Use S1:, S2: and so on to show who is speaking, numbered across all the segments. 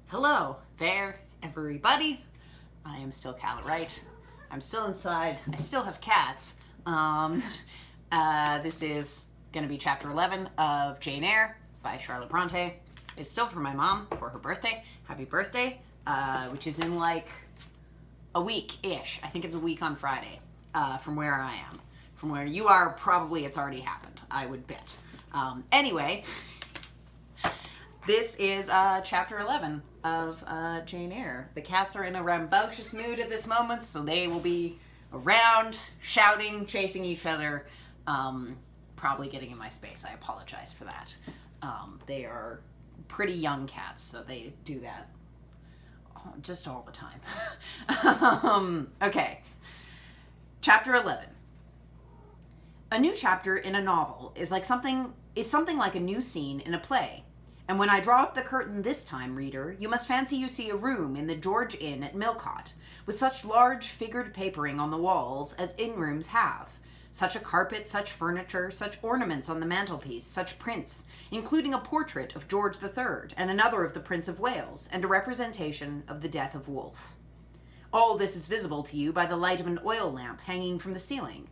S1: Hello there, everybody. I am still Cal Wright. I'm still inside. I still have cats. This is going to be chapter 11 of Jane Eyre by Charlotte Bronte. It's still for my mom for her birthday. Happy birthday, which is in like a week-ish. I think it's a week on Friday from where I am. From where you are, probably it's already happened, I would bet. Anyway, this is chapter 11 of Jane Eyre. The cats are in a rambunctious mood at this moment, so they will be around, shouting, chasing each other, probably getting in my space. I apologize for that. They are pretty young cats, so they do that just all the time. Okay. Chapter 11. A new chapter in a novel is something like a new scene in a play. And when I draw up the curtain this time, reader, you must fancy you see a room in the George Inn at Millcote, with such large figured papering on the walls as inn-rooms have. Such a carpet, such furniture, such ornaments on the mantelpiece, such prints, including a portrait of George III and another of the Prince of Wales, and a representation of the death of Wolfe. All this is visible to you by the light of an oil lamp hanging from the ceiling,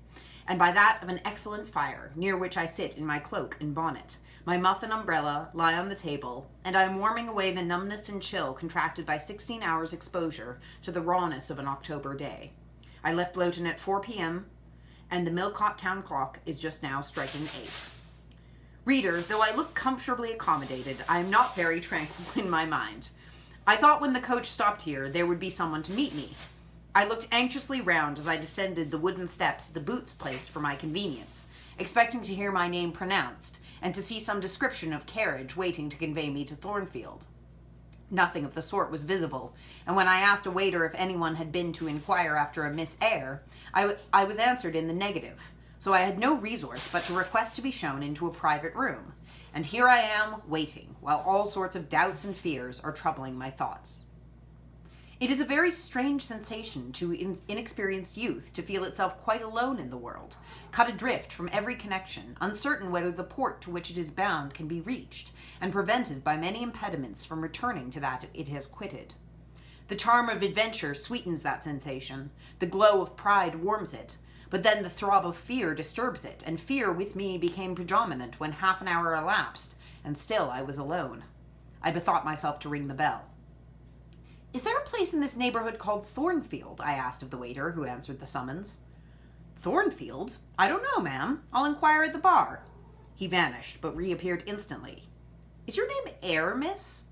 S1: and by that of an excellent fire, near which I sit in my cloak and bonnet. My muff and umbrella lie on the table, and I am warming away the numbness and chill contracted by 16 hours' exposure to the rawness of an October day. I left Loughton at 4 p.m., and the Millcote town clock is just now striking 8. Reader, though I look comfortably accommodated, I am not very tranquil in my mind. I thought when the coach stopped here there would be someone to meet me. I looked anxiously round as I descended the wooden steps the boots placed for my convenience, expecting to hear my name pronounced, and to see some description of carriage waiting to convey me to Thornfield. Nothing of the sort was visible, and when I asked a waiter if anyone had been to inquire after a Miss Eyre, I was answered in the negative, so I had no resource but to request to be shown into a private room, and here I am, waiting, while all sorts of doubts and fears are troubling my thoughts. It is a very strange sensation to inexperienced youth to feel itself quite alone in the world, cut adrift from every connection, uncertain whether the port to which it is bound can be reached, and prevented by many impediments from returning to that it has quitted. The charm of adventure sweetens that sensation, the glow of pride warms it, but then the throb of fear disturbs it, and fear with me became predominant when half an hour elapsed, and still I was alone. I bethought myself to ring the bell. "Is there a place in this neighborhood called Thornfield?" I asked of the waiter who answered the summons. "Thornfield? I don't know, ma'am. I'll inquire at the bar." He vanished, but reappeared instantly. "Is your name Eyre, miss?"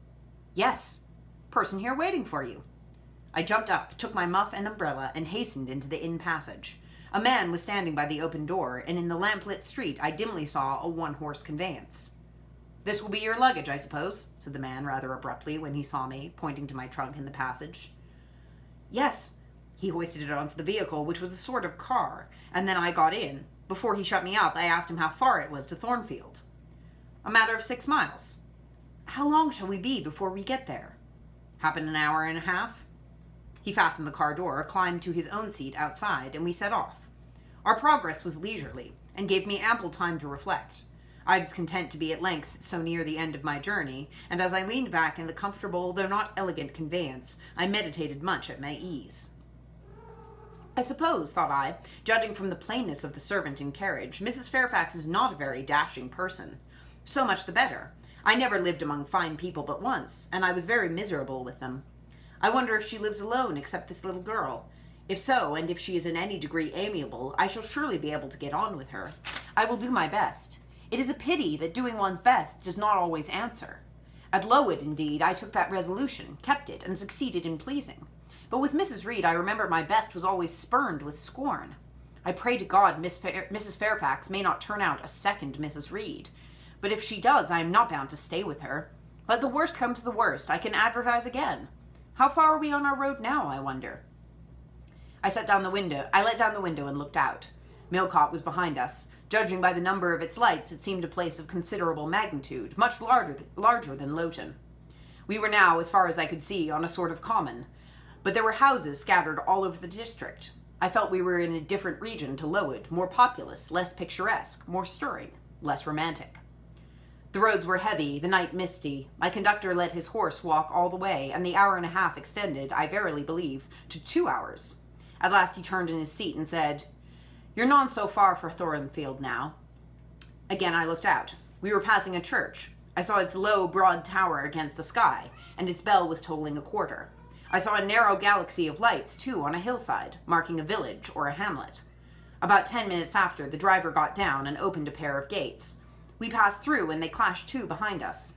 S1: "Yes. Person here waiting for you." I jumped up, took my muff and umbrella, and hastened into the inn passage. A man was standing by the open door, and in the lamp-lit street I dimly saw a one-horse conveyance. "This will be your luggage, I suppose," said the man rather abruptly when he saw me, pointing to my trunk in the passage. "Yes." He hoisted it onto the vehicle, which was a sort of car, and then I got in. Before he shut me up, I asked him how far it was to Thornfield. "A matter of 6 miles." "How long shall we be before we get there?" "Happen an hour and a half." He fastened the car door, climbed to his own seat outside, and we set off. Our progress was leisurely, and gave me ample time to reflect. I was content to be at length so near the end of my journey, and as I leaned back in the comfortable, though not elegant conveyance, I meditated much at my ease. I suppose, thought I, judging from the plainness of the servant and carriage, Mrs. Fairfax is not a very dashing person. So much the better. I never lived among fine people but once, and I was very miserable with them. I wonder if she lives alone except this little girl. If so, and if she is in any degree amiable, I shall surely be able to get on with her. I will do my best. It is a pity that doing one's best does not always answer. At Lowood, indeed, I took that resolution, kept it, and succeeded in pleasing. But with Mrs. Reed, I remember my best was always spurned with scorn. I pray to God Mrs. Fairfax may not turn out a second Mrs. Reed. But if she does, I am not bound to stay with her. Let the worst come to the worst. I can advertise again. How far are we on our road now, I wonder? I let down the window and looked out. Millcote was behind us. Judging by the number of its lights, it seemed a place of considerable magnitude, much larger than Loughton. We were now, as far as I could see, on a sort of common, but there were houses scattered all over the district. I felt we were in a different region to Lowood, more populous, less picturesque, more stirring, less romantic. The roads were heavy, the night misty. My conductor let his horse walk all the way, and the hour and a half extended, I verily believe, to 2 hours. At last he turned in his seat and said, "You're none so far for Thornfield now." Again I looked out. We were passing a church. I saw its low, broad tower against the sky, and its bell was tolling a quarter. I saw a narrow galaxy of lights, too, on a hillside, marking a village or a hamlet. About 10 minutes after, the driver got down and opened a pair of gates. We passed through, and they clashed to behind us.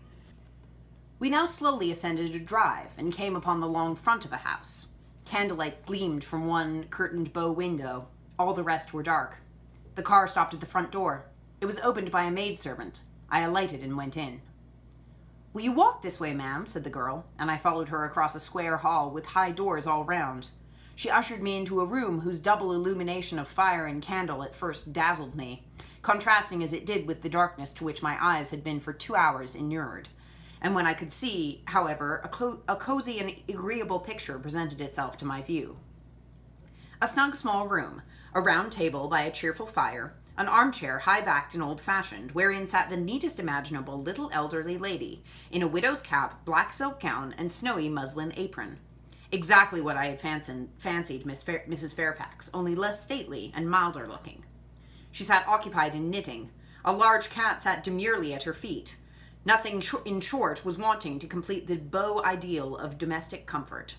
S1: We now slowly ascended a drive, and came upon the long front of a house. Candlelight gleamed from one curtained bow window. All the rest were dark. The car stopped at the front door. It was opened by a maidservant. I alighted and went in. "Will you walk this way, ma'am?" said the girl, and I followed her across a square hall with high doors all round. She ushered me into a room whose double illumination of fire and candle at first dazzled me, contrasting as it did with the darkness to which my eyes had been for 2 hours inured. And when I could see, however, a cozy and agreeable picture presented itself to my view. A snug small room, a round table by a cheerful fire, an armchair high-backed and old-fashioned, wherein sat the neatest imaginable little elderly lady, in a widow's cap, black silk gown, and snowy muslin apron. Exactly what I had fancied Mrs. Fairfax, only less stately and milder looking. She sat occupied in knitting. A large cat sat demurely at her feet. Nothing, in short, was wanting to complete the beau ideal of domestic comfort.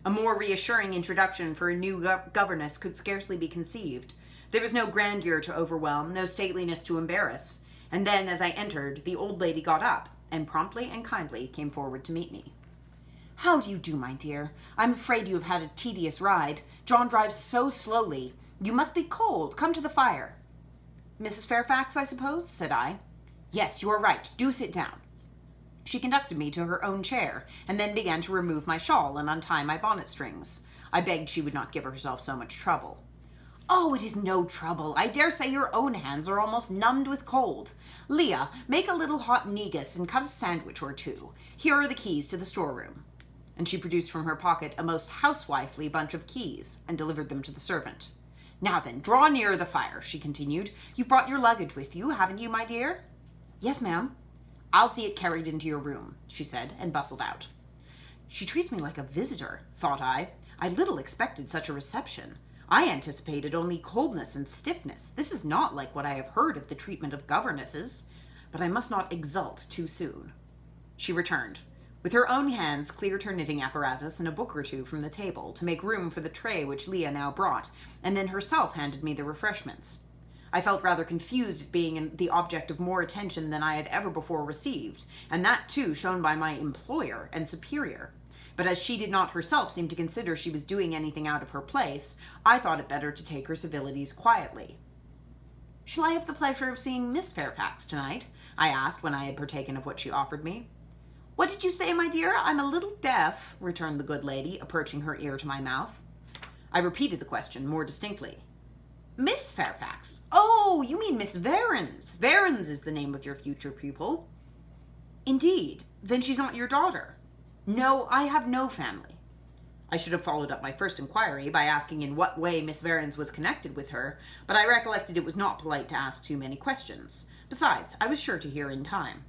S1: A more reassuring introduction for a new governess could scarcely be conceived. There was no grandeur to overwhelm, no stateliness to embarrass. And then, as I entered, the old lady got up, and promptly and kindly came forward to meet me. "How do you do, my dear? I'm afraid you have had a tedious ride. John drives so slowly. You must be cold. Come to the fire." "Mrs. Fairfax, I suppose?" said I. "Yes, you are right. Do sit down." She conducted me to her own chair, and then began to remove my shawl and untie my bonnet strings. I begged she would not give herself so much trouble. "Oh, it is no trouble. I dare say your own hands are almost numbed with cold. Leah, make a little hot negus and cut a sandwich or two. Here are the keys to the storeroom." And she produced from her pocket a most housewifely bunch of keys, and delivered them to the servant. "Now then, draw nearer the fire," she continued. "You've brought your luggage with you, haven't you, my dear?" "Yes, ma'am." "I'll see it carried into your room," she said, and bustled out. She treats me like a visitor, thought I. I little expected such a reception. I anticipated only coldness and stiffness. This is not like what I have heard of the treatment of governesses. But I must not exult too soon. She returned. With her own hands cleared her knitting apparatus and a book or two from the table to make room for the tray which Leah now brought, and then herself handed me the refreshments. I felt rather confused at being the object of more attention than I had ever before received, and that too shown by my employer and superior. But as she did not herself seem to consider she was doing anything out of her place, I thought it better to take her civilities quietly. "Shall I have the pleasure of seeing Miss Fairfax tonight?" I asked when I had partaken of what she offered me. "What did you say, my dear? I'm a little deaf," returned the good lady, approaching her ear to my mouth. I repeated the question more distinctly. "Miss Fairfax? Oh, you mean Miss Varens. Varens is the name of your future pupil." "Indeed? Then she's not your daughter?" "No, I have no family." I should have followed up my first inquiry by asking in what way Miss Varens was connected with her, but I recollected it was not polite to ask too many questions. Besides, I was sure to hear in time.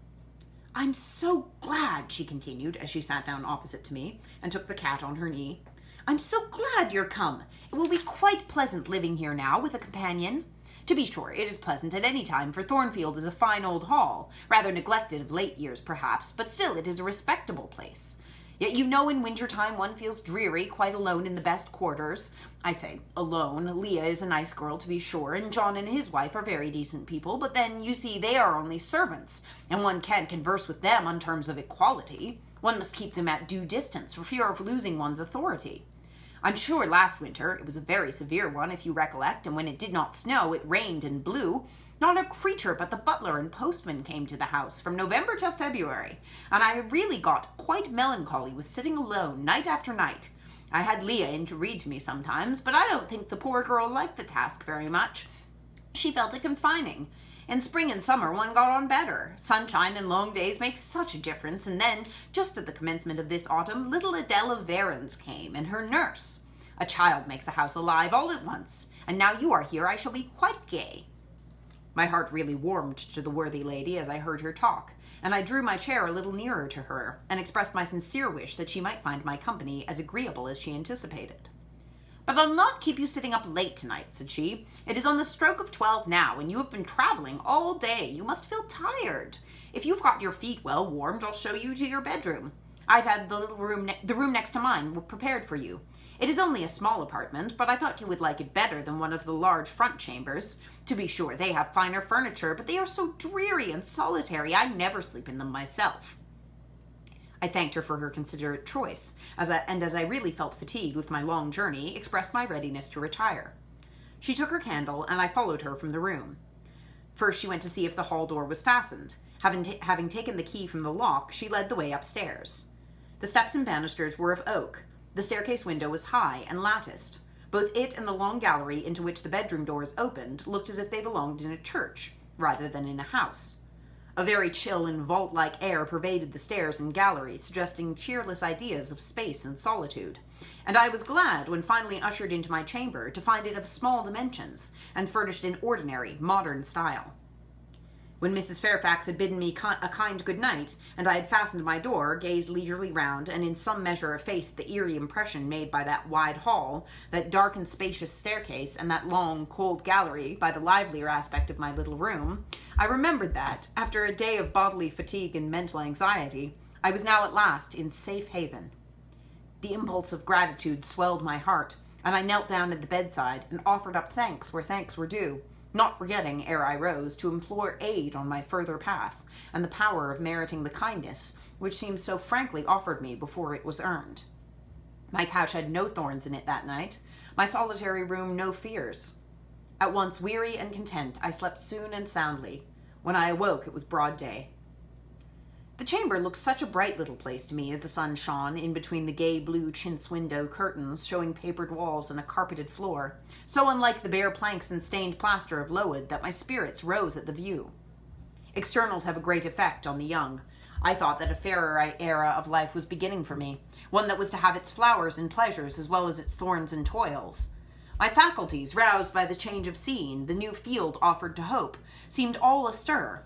S1: "I'm so glad," she continued, as she sat down opposite to me and took the cat on her knee. "I'm so glad you're come. It will be quite pleasant living here now with a companion. To be sure, it is pleasant at any time, for Thornfield is a fine old hall, rather neglected of late years, perhaps, but still it is a respectable place. Yet you know in winter-time one feels dreary, quite alone in the best quarters. I say alone. Leah is a nice girl, to be sure, and John and his wife are very decent people, but then, you see, they are only servants, and one can't converse with them on terms of equality. One must keep them at due distance for fear of losing one's authority. I'm sure last winter, it was a very severe one, if you recollect, and when it did not snow, it rained and blew. Not a creature but the butler and postman came to the house from November till February, and I really got quite melancholy with sitting alone night after night. I had Leah in to read to me sometimes, but I don't think the poor girl liked the task very much. She felt it confining. In spring and summer one got on better. Sunshine and long days make such a difference, and then, just at the commencement of this autumn, little Adele of Varens came, and her nurse. A child makes a house alive all at once, and now you are here I shall be quite gay." My heart really warmed to the worthy lady as I heard her talk, and I drew my chair a little nearer to her and expressed my sincere wish that she might find my company as agreeable as she anticipated. "But I'll not keep you sitting up late tonight," said she. "It is on the stroke of 12 now, and you have been traveling all day. You must feel tired. If you've got your feet well warmed, I'll show you to your bedroom. I've had the room next to mine prepared for you. It is only a small apartment, but I thought you would like it better than one of the large front chambers. To be sure, they have finer furniture, but they are so dreary and solitary, I never sleep in them myself." I thanked her for her considerate choice, as I really felt fatigued with my long journey, expressed my readiness to retire. She took her candle, and I followed her from the room. First she went to see if the hall door was fastened. Having taken the key from the lock, she led the way upstairs. The steps and banisters were of oak. The staircase window was high and latticed. Both it and the long gallery into which the bedroom doors opened looked as if they belonged in a church, rather than in a house. A very chill and vault-like air pervaded the stairs and gallery, suggesting cheerless ideas of space and solitude, and I was glad, when finally ushered into my chamber, to find it of small dimensions, and furnished in ordinary, modern style. When Mrs. Fairfax had bidden me a kind good night, and I had fastened my door, gazed leisurely round, and in some measure effaced the eerie impression made by that wide hall, that dark and spacious staircase, and that long, cold gallery, by the livelier aspect of my little room, I remembered that, after a day of bodily fatigue and mental anxiety, I was now at last in safe haven. The impulse of gratitude swelled my heart, and I knelt down at the bedside and offered up thanks where thanks were due, not forgetting, ere I rose, to implore aid on my further path, and the power of meriting the kindness which seemed so frankly offered me before it was earned. My couch had no thorns in it that night, my solitary room no fears. At once weary and content, I slept soon and soundly. When I awoke, it was broad day. The chamber looked such a bright little place to me as the sun shone in between the gay blue chintz window curtains showing papered walls and a carpeted floor, so unlike the bare planks and stained plaster of Lowood that my spirits rose at the view. Externals have a great effect on the young. I thought that a fairer era of life was beginning for me, one that was to have its flowers and pleasures as well as its thorns and toils. My faculties, roused by the change of scene, the new field offered to hope, seemed all astir.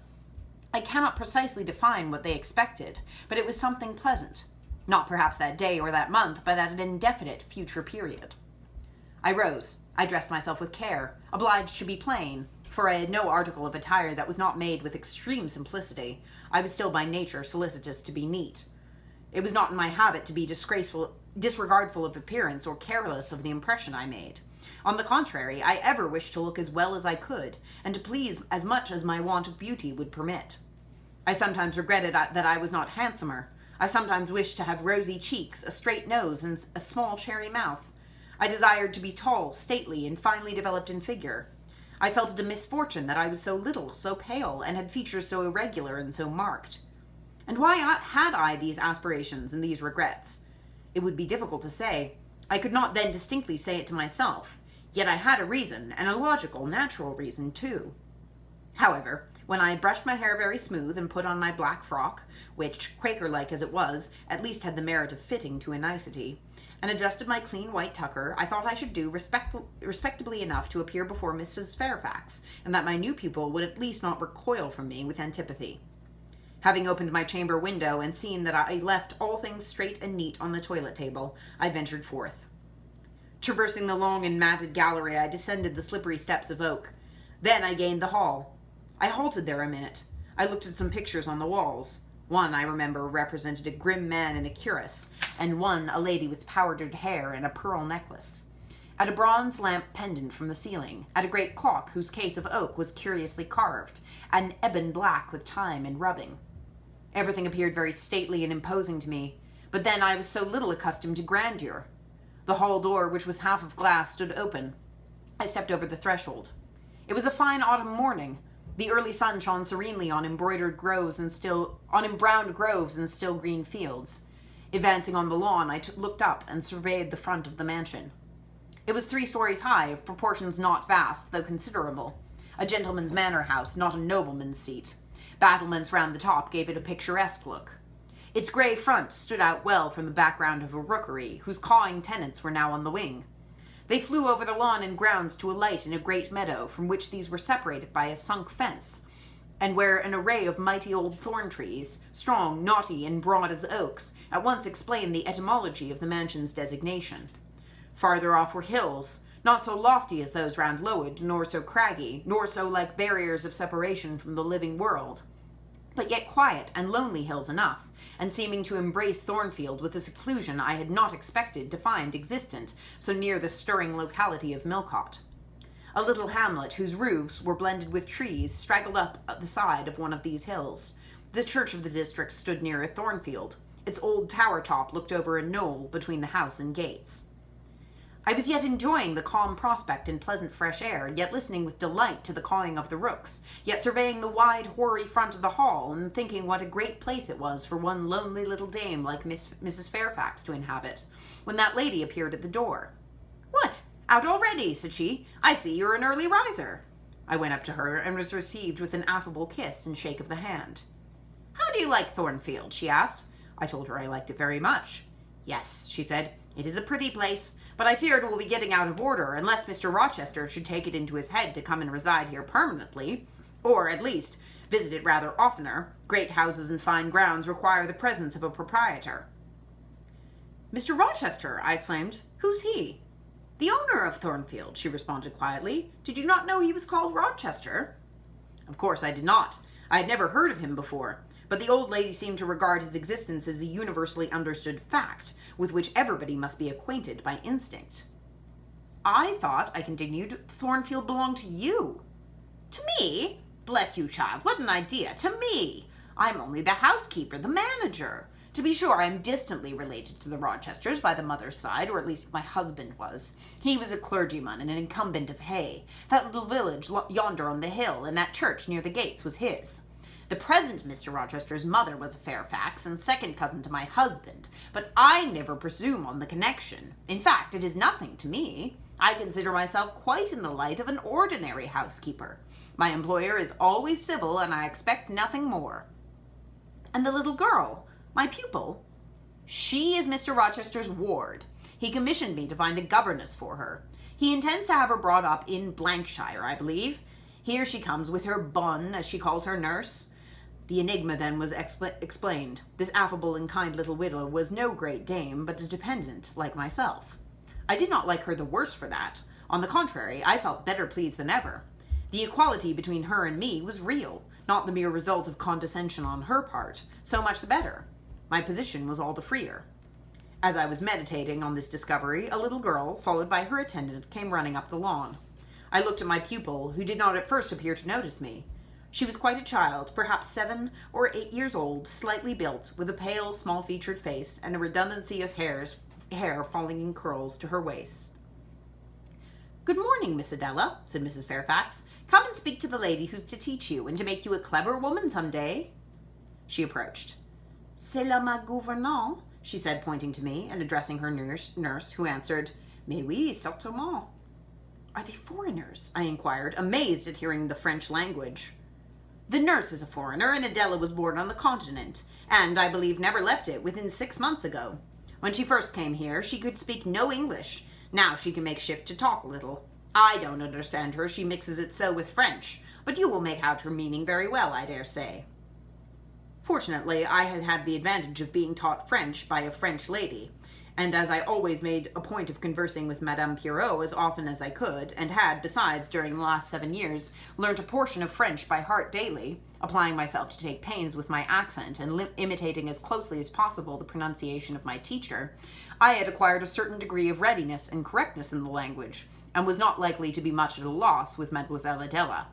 S1: I cannot precisely define what they expected, but it was something pleasant. Not perhaps that day or that month, but at an indefinite future period. I rose. I dressed myself with care, obliged to be plain, for I had no article of attire that was not made with extreme simplicity. I was still by nature solicitous to be neat. It was not in my habit to be disregardful of appearance or careless of the impression I made. On the contrary, I ever wished to look as well as I could, and to please as much as my want of beauty would permit. I sometimes regretted that I was not handsomer. I sometimes wished to have rosy cheeks, a straight nose, and a small cherry mouth. I desired to be tall, stately, and finely developed in figure. I felt it a misfortune that I was so little, so pale, and had features so irregular and so marked. And why had I these aspirations and these regrets? It would be difficult to say. I could not then distinctly say it to myself. Yet I had a reason, and a logical, natural reason, too. However, when I brushed my hair very smooth and put on my black frock, which, Quaker-like as it was, at least had the merit of fitting to a nicety, and adjusted my clean white tucker, I thought I should do respectably enough to appear before Mrs. Fairfax, and that my new pupil would at least not recoil from me with antipathy. Having opened my chamber window and seen that I left all things straight and neat on the toilet table, I ventured forth. Traversing the long and matted gallery, I descended the slippery steps of oak. Then I gained the hall. I halted there a minute. I looked at some pictures on the walls. One, I remember, represented a grim man in a cuirass, and one a lady with powdered hair and a pearl necklace. At a bronze lamp pendant from the ceiling, at a great clock whose case of oak was curiously carved, and ebon black with time and rubbing. Everything appeared very stately and imposing to me, but then I was so little accustomed to grandeur. The hall door, which was half of glass, stood open. I stepped over the threshold. It was a fine autumn morning. The early sun shone serenely on embrowned groves and still green fields. Advancing on the lawn, I looked up and surveyed the front of the mansion. It was 3 stories high, of proportions not vast, though considerable. A gentleman's manor house, not a nobleman's seat. Battlements round the top gave it a picturesque look. Its grey front stood out well from the background of a rookery, whose cawing tenants were now on the wing. They flew over the lawn and grounds to alight in a great meadow, from which these were separated by a sunk fence, and where an array of mighty old thorn trees, strong, knotty, and broad as oaks, at once explained the etymology of the mansion's designation. Farther off were hills, not so lofty as those round Lowood, nor so craggy, nor so like barriers of separation from the living world, but yet quiet and lonely hills enough, and seeming to embrace Thornfield with a seclusion I had not expected to find existent so near the stirring locality of Millcote. A little hamlet whose roofs were blended with trees straggled up the side of one of these hills. The church of the district stood near a Thornfield. Its old tower top looked over a knoll between the house and gates. I was yet enjoying the calm prospect and pleasant fresh air, yet listening with delight to the cawing of the rooks, yet surveying the wide, hoary front of the hall, and thinking what a great place it was for one lonely little dame like Mrs. Fairfax to inhabit, when that lady appeared at the door. "What, out already?" said she. "I see you're an early riser." I went up to her, and was received with an affable kiss and shake of the hand. "How do you like Thornfield?" she asked. I told her I liked it very much. "Yes," she said, "it is a pretty place, but I fear it will be getting out of order unless Mr. Rochester should take it into his head to come and reside here permanently, or, at least, visit it rather oftener. Great houses and fine grounds require the presence of a proprietor." "Mr. Rochester!" I exclaimed. "Who's he?" "The owner of Thornfield," she responded quietly. "Did you not know he was called Rochester?" Of course I did not. I had never heard of him before, but the old lady seemed to regard his existence as a universally understood fact, with which everybody must be acquainted by instinct. "I thought," I continued, "Thornfield belonged to you." "To me? Bless you, child, what an idea! To me! I'm only the housekeeper, the manager. To be sure, I am distantly related to the Rochesters by the mother's side, or at least my husband was. He was a clergyman and an incumbent of Hay. That little village yonder on the hill, and that church near the gates was his. The present Mr. Rochester's mother was a Fairfax, and second cousin to my husband, but I never presume on the connection. In fact, it is nothing to me. I consider myself quite in the light of an ordinary housekeeper. My employer is always civil, and I expect nothing more." "And the little girl, my pupil?" "She is Mr. Rochester's ward. He commissioned me to find a governess for her. He intends to have her brought up in Shire, I believe. Here she comes with her bonne, as she calls her nurse." The enigma then was explained. This affable and kind little widow was no great dame, but a dependent like myself. I did not like her the worse for that. On the contrary, I felt better pleased than ever. The equality between her and me was real, not the mere result of condescension on her part. So much the better. My position was all the freer. As I was meditating on this discovery, a little girl, followed by her attendant, came running up the lawn. I looked at my pupil, who did not at first appear to notice me. She was quite a child, perhaps 7 or 8 years old, slightly built, with a pale, small-featured face, and a redundancy of hair falling in curls to her waist. "Good morning, Miss Adele," said Mrs. Fairfax. "Come and speak to the lady who's to teach you, and to make you a clever woman some day." She approached. "C'est là ma gouvernante," she said, pointing to me, and addressing her nurse, who answered, "Mais oui, certainement." "Are they foreigners?" I inquired, amazed at hearing the French language. "The nurse is a foreigner, and Adele was born on the continent, and, I believe, never left it within 6 months ago. When she first came here, she could speak no English. Now she can make shift to talk a little. I don't understand her, she mixes it so with French, but you will make out her meaning very well, I dare say." Fortunately, I had had the advantage of being taught French by a French lady, and as I always made a point of conversing with Madame Pierrot as often as I could, and had, besides, during the last 7 years, learnt a portion of French by heart daily, applying myself to take pains with my accent, and imitating as closely as possible the pronunciation of my teacher, I had acquired a certain degree of readiness and correctness in the language, and was not likely to be much at a loss with Mademoiselle Adele.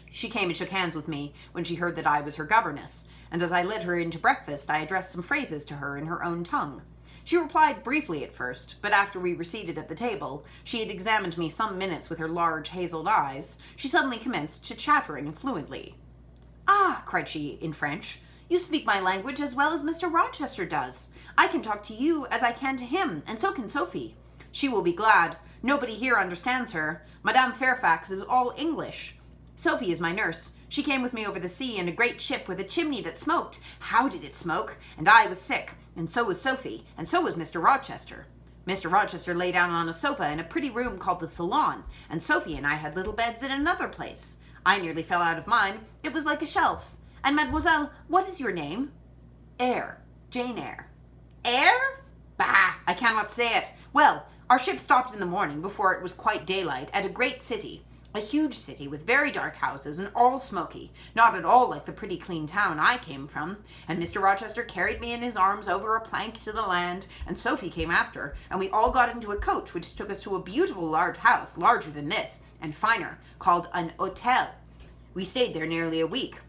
S1: She came and shook hands with me when she heard that I was her governess, and as I led her in to breakfast, I addressed some phrases to her in her own tongue. She replied briefly at first, but after we were seated at the table, she had examined me some minutes with her large hazel eyes, she suddenly commenced to chattering fluently. "Ah," cried she in French, "you speak my language as well as Mr. Rochester does. I can talk to you as I can to him, and so can Sophie. She will be glad. Nobody here understands her. Madame Fairfax is all English. Sophie is my nurse. She came with me over the sea in a great ship with a chimney that smoked. How did it smoke? And I was sick, and so was Sophie, and so was Mr. Rochester. Mr. Rochester lay down on a sofa in a pretty room called the salon, and Sophie and I had little beds in another place. I nearly fell out of mine. It was like a shelf. And mademoiselle, what is your name? Eyre. Jane Eyre. Eyre? Bah, I cannot say it. Well, our ship stopped in the morning before it was quite daylight at a great city. A huge city with very dark houses and all smoky, not at all like the pretty clean town I came from. And Mr. Rochester carried me in his arms over a plank to the land, and Sophie came after, and we all got into a coach which took us to a beautiful large house, larger than this, and finer, called an hotel. We stayed there nearly a week.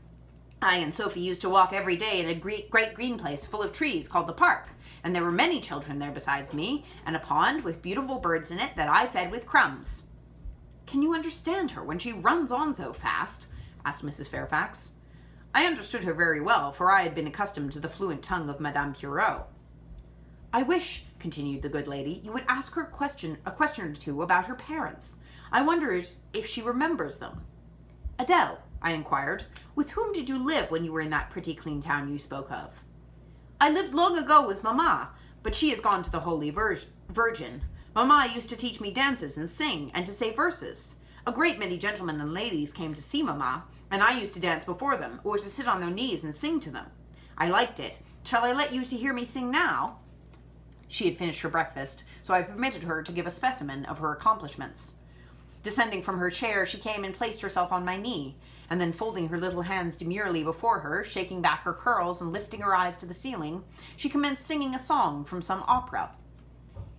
S1: I and Sophie used to walk every day in a great green place full of trees called the park, and there were many children there besides me, and a pond with beautiful birds in it that I fed with crumbs. Can you understand her when she runs on so fast? Asked Mrs. Fairfax. I understood her very well, for I had been accustomed to the fluent tongue of Madame Pierrot. I wish, continued the good lady, you would ask her a question or two about her parents. I wonder if she remembers them. Adele, I inquired, with whom did you live when you were in that pretty clean town you spoke of? I lived long ago with Mamma, but she has gone to the Holy Virgin. Mamma used to teach me dances and sing, and to say verses. A great many gentlemen and ladies came to see Mamma, and I used to dance before them, or to sit on their knees and sing to them. I liked it. Shall I let you to hear me sing now? She had finished her breakfast, so I permitted her to give a specimen of her accomplishments. Descending from her chair, she came and placed herself on my knee, and then folding her little hands demurely before her, shaking back her curls and lifting her eyes to the ceiling, she commenced singing a song from some opera.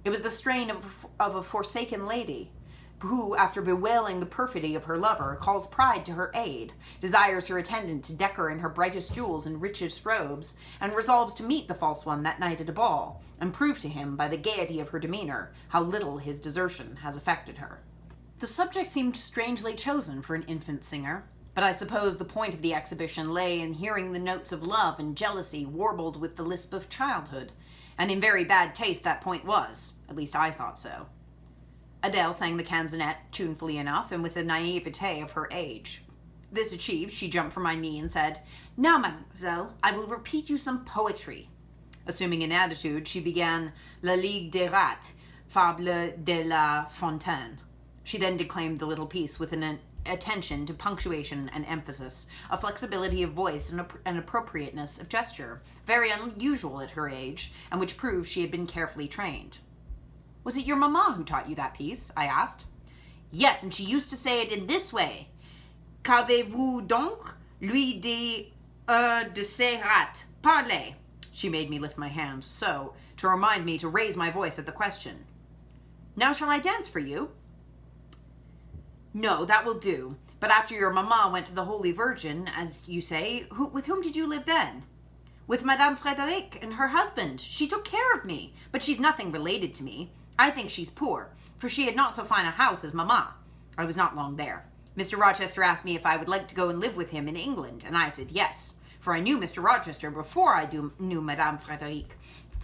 S1: It was the strain of a forsaken lady, who, after bewailing the perfidy of her lover, calls pride to her aid, desires her attendant to deck her in her brightest jewels and richest robes, and resolves to meet the false one that night at a ball, and prove to him, by the gaiety of her demeanor, how little his desertion has affected her. The subject seemed strangely chosen for an infant singer, but I suppose the point of the exhibition lay in hearing the notes of love and jealousy warbled with the lisp of childhood, and in very bad taste that point was. At least I thought so. Adele sang the canzonet tunefully enough and with the naivete of her age. This achieved, she jumped from my knee and said, Now, mademoiselle, I will repeat you some poetry. Assuming an attitude, she began La Ligue des Rats, Fable de la Fontaine. She then declaimed the little piece with an attention to punctuation and emphasis, a flexibility of voice and an appropriateness of gesture, very unusual at her age, and which proved she had been carefully trained. Was it your mamma who taught you that piece? I asked. Yes, and she used to say it in this way. Qu'avez-vous donc, lui dit de ces rats? Parlez. She made me lift my hand, so, to remind me to raise my voice at the question. Now shall I dance for you? No, that will do. But after your mamma went to the Holy Virgin, as you say, with whom did you live then? With Madame Frédéric and her husband. She took care of me, but she's nothing related to me. I think she's poor, for she had not so fine a house as mamma. I was not long there. Mr. Rochester asked me if I would like to go and live with him in England, and I said yes, for I knew Mr. Rochester before I knew Madame Frédéric,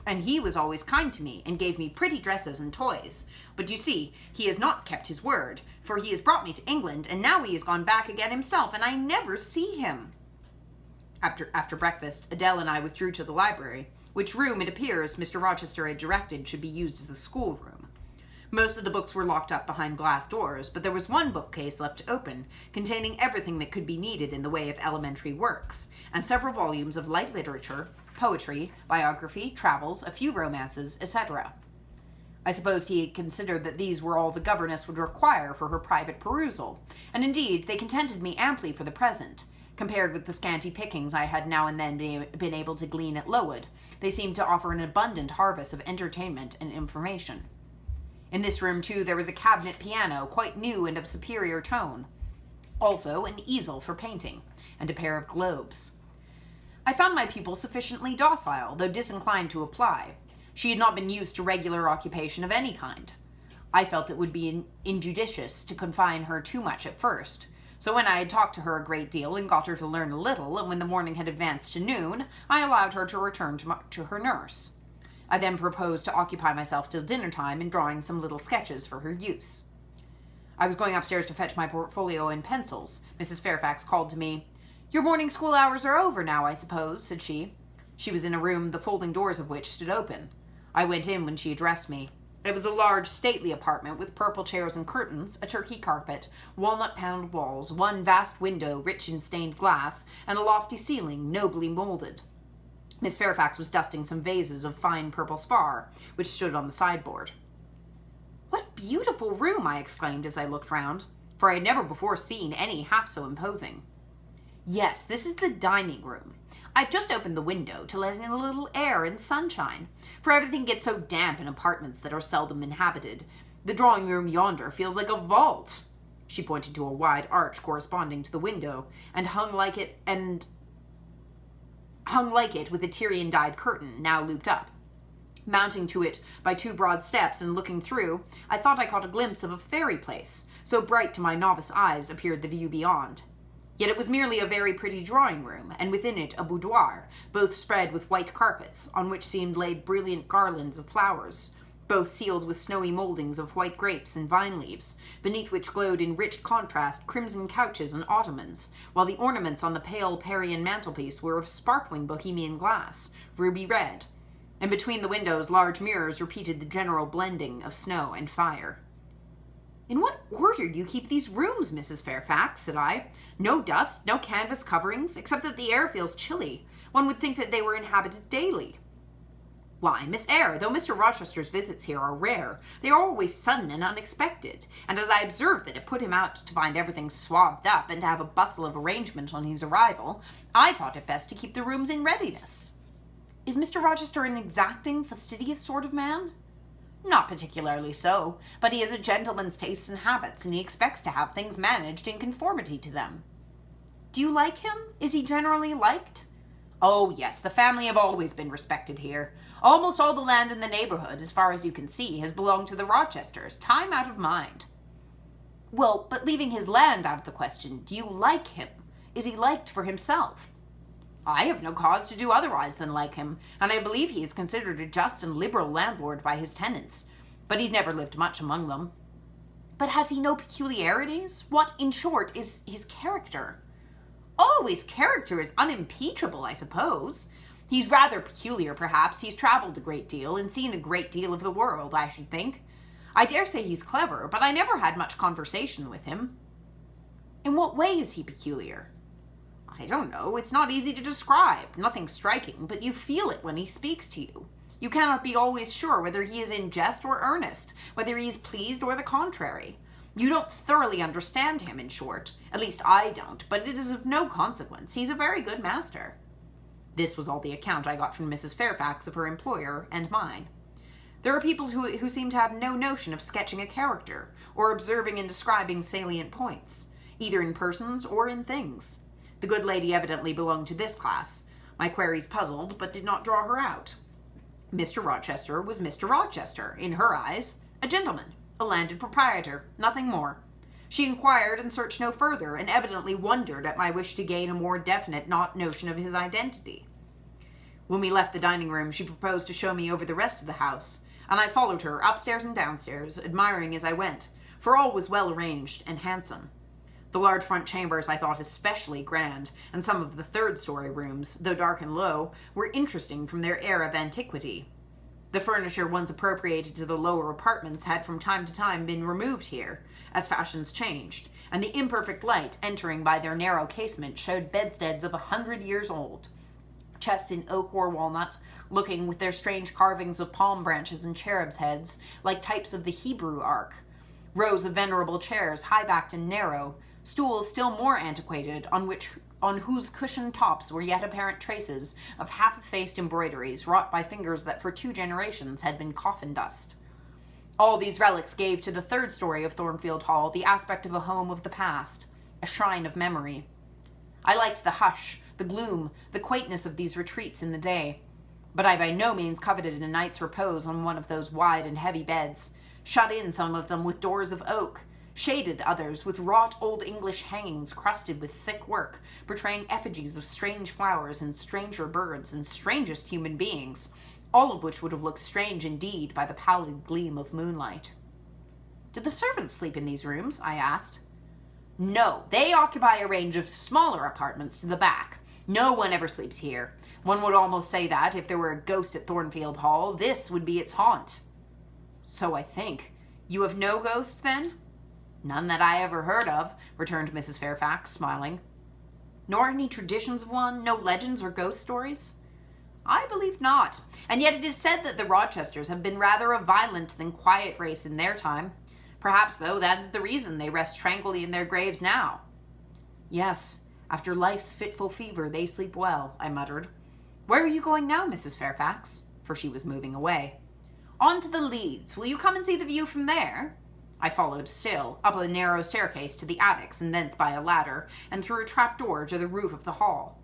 S1: and he was always kind to me and gave me pretty dresses and toys. But you see, he has not kept his word, for he has brought me to England, and now he has gone back again himself, and I never see him. After breakfast, Adele and I withdrew to the library, which room, it appears, Mr. Rochester had directed should be used as the schoolroom. Most of the books were locked up behind glass doors, but there was one bookcase left open, containing everything that could be needed in the way of elementary works, and several volumes of light literature, poetry, biography, travels, a few romances, etc. I supposed he had considered that these were all the governess would require for her private perusal, and indeed they contented me amply for the present. Compared with the scanty pickings I had now and then been able to glean at Lowood, they seemed to offer an abundant harvest of entertainment and information. In this room, too, there was a cabinet piano, quite new and of superior tone. Also an easel for painting, and a pair of globes. I found my pupil sufficiently docile, though disinclined to apply. She had not been used to regular occupation of any kind. I felt it would be injudicious to confine her too much at first, so when I had talked to her a great deal and got her to learn a little, and when the morning had advanced to noon, I allowed her to return to her nurse. I then proposed to occupy myself till dinner time in drawing some little sketches for her use. I was going upstairs to fetch my portfolio and pencils. Mrs. Fairfax called to me. Your morning school hours are over now, I suppose, said she. She was in a room the folding doors of which stood open. I went in when she addressed me. It was a large, stately apartment with purple chairs and curtains, a Turkey carpet, walnut-paneled walls, one vast window rich in stained glass, and a lofty ceiling nobly molded. Miss Fairfax was dusting some vases of fine purple spar, which stood on the sideboard. "What a beautiful room!" I exclaimed as I looked round, for I had never before seen any half so imposing. "Yes, this is the dining room. I've just opened the window to let in a little air and sunshine, for everything gets so damp in apartments that are seldom inhabited. The drawing room yonder feels like a vault." She pointed to a wide arch corresponding to the window, and hung like it with a Tyrian-dyed curtain, now looped up. Mounting to it by 2 broad steps and looking through, I thought I caught a glimpse of a fairy place, so bright to my novice eyes appeared the view beyond. Yet it was merely a very pretty drawing-room, and within it a boudoir, both spread with white carpets, on which seemed laid brilliant garlands of flowers, both sealed with snowy mouldings of white grapes and vine leaves, beneath which glowed in rich contrast crimson couches and ottomans, while the ornaments on the pale Parian mantelpiece were of sparkling Bohemian glass, ruby red, and between the windows large mirrors repeated the general blending of snow and fire. "In what order do you keep these rooms, Mrs. Fairfax?" said I. "No dust, no canvas coverings, except that the air feels chilly. One would think that they were inhabited daily." "Why, Miss Eyre, though Mr. Rochester's visits here are rare, they are always sudden and unexpected, and as I observed that it put him out to find everything swathed up and to have a bustle of arrangement on his arrival, I thought it best to keep the rooms in readiness." "Is Mr. Rochester an exacting, fastidious sort of man?" "Not particularly so, but he has a gentleman's tastes and habits, and he expects to have things managed in conformity to them." "Do you like him? Is he generally liked?" "Oh, yes, the family have always been respected here. Almost all the land in the neighborhood, as far as you can see, has belonged to the Rochesters, time out of mind." "Well, but leaving his land out of the question, do you like him? Is he liked for himself?" "I have no cause to do otherwise than like him, and I believe he is considered a just and liberal landlord by his tenants, but he's never lived much among them." "But has he no peculiarities? What, in short, is his character?" "Oh, his character is unimpeachable, I suppose. He's rather peculiar, perhaps. He's travelled a great deal, and seen a great deal of the world, I should think. I dare say he's clever, but I never had much conversation with him." "In what way is he peculiar?" "I don't know. It's not easy to describe. Nothing striking, but you feel it when he speaks to you. You cannot be always sure whether he is in jest or earnest, whether he is pleased or the contrary. You don't thoroughly understand him, in short. At least I don't, but it is of no consequence. He's a very good master." This was all the account I got from Mrs. Fairfax of her employer and mine. There are people who seem to have no notion of sketching a character, or observing and describing salient points, either in persons or in things. The good lady evidently belonged to this class. My queries puzzled, but did not draw her out. Mr. Rochester was Mr. Rochester, in her eyes, a gentleman, a landed proprietor, nothing more. She inquired and searched no further, and evidently wondered at my wish to gain a more definite notion of his identity. When we left the dining room, she proposed to show me over the rest of the house, and I followed her upstairs and downstairs, admiring as I went, for all was well arranged and handsome. The large front chambers I thought especially grand, and some of the third-story rooms, though dark and low, were interesting from their air of antiquity. The furniture once appropriated to the lower apartments had from time to time been removed here, as fashions changed, and the imperfect light entering by their narrow casement showed bedsteads of 100 years old. Chests in oak or walnut, looking, with their strange carvings of palm branches and cherubs' heads, like types of the Hebrew ark. Rows of venerable chairs, high-backed and narrow, stools still more antiquated, on whose cushioned tops were yet apparent traces of half-effaced embroideries wrought by fingers that for 2 generations had been coffin dust. All these relics gave to the third story of Thornfield Hall the aspect of a home of the past, a shrine of memory. I liked the hush, the gloom, the quaintness of these retreats in the day, but I by no means coveted a night's repose on one of those wide and heavy beds, shut in some of them with doors of oak, shaded others with wrought old English hangings crusted with thick work, portraying effigies of strange flowers and stranger birds and strangest human beings, all of which would have looked strange indeed by the pallid gleam of moonlight. "Do the servants sleep in these rooms?" I asked. "No, they occupy a range of smaller apartments to the back. No one ever sleeps here. One would almost say that, if there were a ghost at Thornfield Hall, this would be its haunt." So I think. You have no ghost, then? None that I ever heard of, returned Mrs. Fairfax, smiling. Nor any traditions of one? No legends or ghost stories? I believe not. And yet it is said that the Rochesters have been rather a violent than quiet race in their time. Perhaps, though, that is the reason they rest tranquilly in their graves now. Yes, after life's fitful fever they sleep well, I muttered. Where are you going now, Mrs. Fairfax? For she was moving away. On to the leads. Will you come and see the view from there? I followed still, up a narrow staircase to the attics, and thence by a ladder, and through a trap-door to the roof of the hall.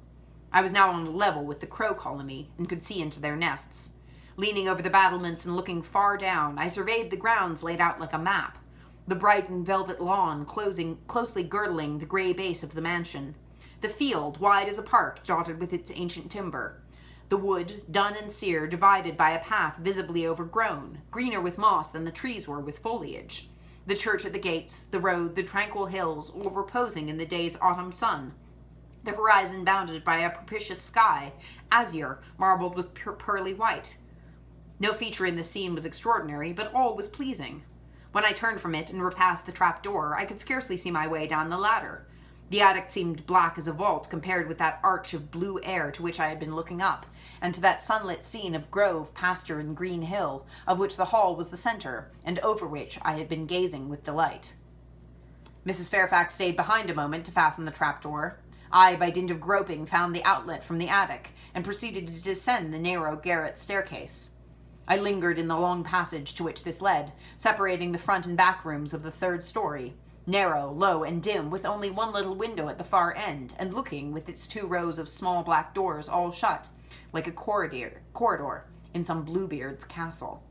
S1: I was now on a level with the crow colony, and could see into their nests. Leaning over the battlements and looking far down, I surveyed the grounds laid out like a map, the bright and velvet lawn closely girdling the grey base of the mansion, the field, wide as a park, dotted with its ancient timber, the wood, dun and sere, divided by a path visibly overgrown, greener with moss than the trees were with foliage, the church at the gates, the road, the tranquil hills, all reposing in the day's autumn sun, the horizon bounded by a propitious sky, azure, marbled with pearly white. No feature in the scene was extraordinary, but all was pleasing. When I turned from it and repassed the trap-door, I could scarcely see my way down the ladder. The attic seemed black as a vault compared with that arch of blue air to which I had been looking up, and to that sunlit scene of grove, pasture, and green hill, of which the hall was the center, and over which I had been gazing with delight. Mrs. Fairfax stayed behind a moment to fasten the trapdoor. I, by dint of groping, found the outlet from the attic, and proceeded to descend the narrow garret staircase. I lingered in the long passage to which this led, separating the front and back rooms of the third story, narrow, low, and dim, with only one little window at the far end, and looking, with its 2 rows of small black doors all shut, like a corridor in some Bluebeard's castle.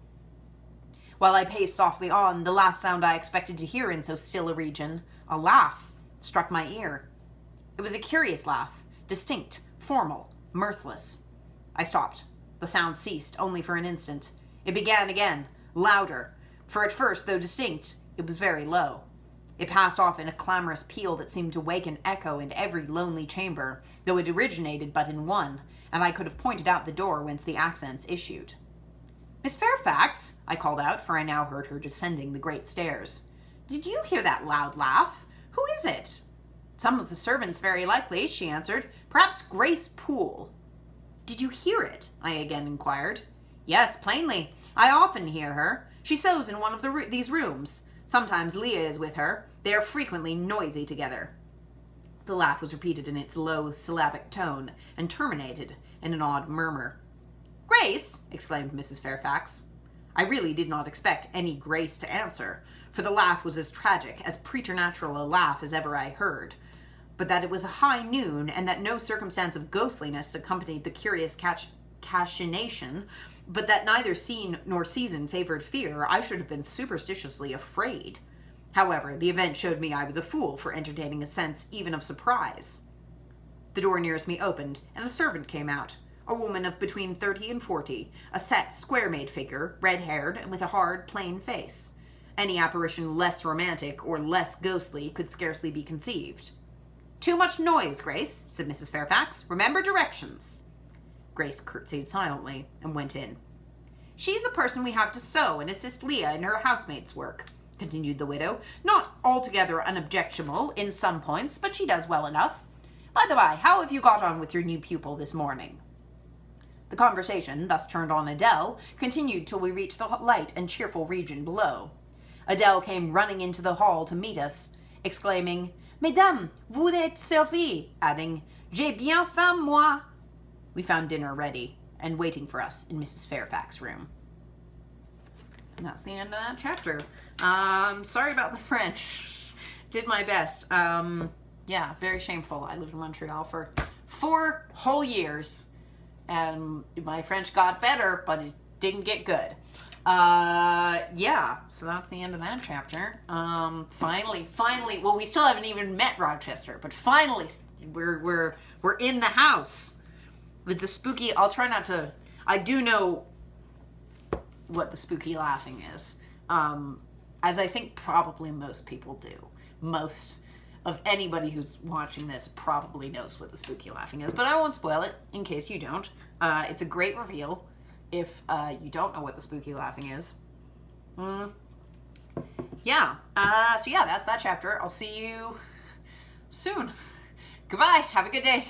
S1: While I paced softly on, the last sound I expected to hear in so still a region, a laugh, struck my ear. It was a curious laugh, distinct, formal, mirthless. I stopped. The sound ceased, only for an instant. It began again, louder, for at first, though distinct, it was very low. It passed off in a clamorous peal that seemed to wake an echo in every lonely chamber, though it originated but in one, and I could have pointed out the door whence the accents issued. Miss Fairfax, I called out, for I now heard her descending the great stairs. Did you hear that loud laugh? Who is it? Some of the servants, very likely, she answered. Perhaps Grace Poole. Did you hear it? I again inquired. Yes, plainly. I often hear her. She sews in one of these rooms. Sometimes Leah is with her. They are frequently noisy together. The laugh was repeated in its low, syllabic tone, and terminated in an odd murmur. Grace! Exclaimed Mrs. Fairfax. I really did not expect any Grace to answer, for the laugh was as tragic, as preternatural a laugh as ever I heard, but that it was a high noon, and that no circumstance of ghostliness accompanied the curious cachinnation, but that neither scene nor season favored fear, I should have been superstitiously afraid. However, the event showed me I was a fool for entertaining a sense even of surprise. The door nearest me opened, and a servant came out, a woman of between 30 and 40, a set, square-made figure, red-haired, and with a hard, plain face. Any apparition less romantic or less ghostly could scarcely be conceived. Too much noise, Grace, said Mrs. Fairfax. Remember directions. Grace curtsied silently and went in. She's the person we have to sew and assist Leah in her housemaid's work, continued the widow. Not altogether unobjectionable in some points, but she does well enough. By the by, how have you got on with your new pupil this morning? The conversation, thus turned on Adele, continued till we reached the light and cheerful region below. Adele came running into the hall to meet us, exclaiming, Mesdames, vous êtes servies, adding, J'ai bien faim, moi. We found dinner ready and waiting for us in Mrs. Fairfax's room. And that's the end of that chapter. Sorry about the French. Did my best. Yeah, very shameful. I lived in Montreal for 4 whole years, and my French got better, but it didn't get good. Yeah, so that's the end of that chapter. Finally, well, we still haven't even met Rochester, but finally, we're in the house with the spooky. I'll try not to. I do know what the spooky laughing is, as I think probably most people do. Most of anybody who's watching this probably knows what the spooky laughing is, but I won't spoil it in case you don't. It's a great reveal if you don't know what the spooky laughing is. Yeah. So yeah, that's that chapter. I'll see you soon. Goodbye. Have a good day.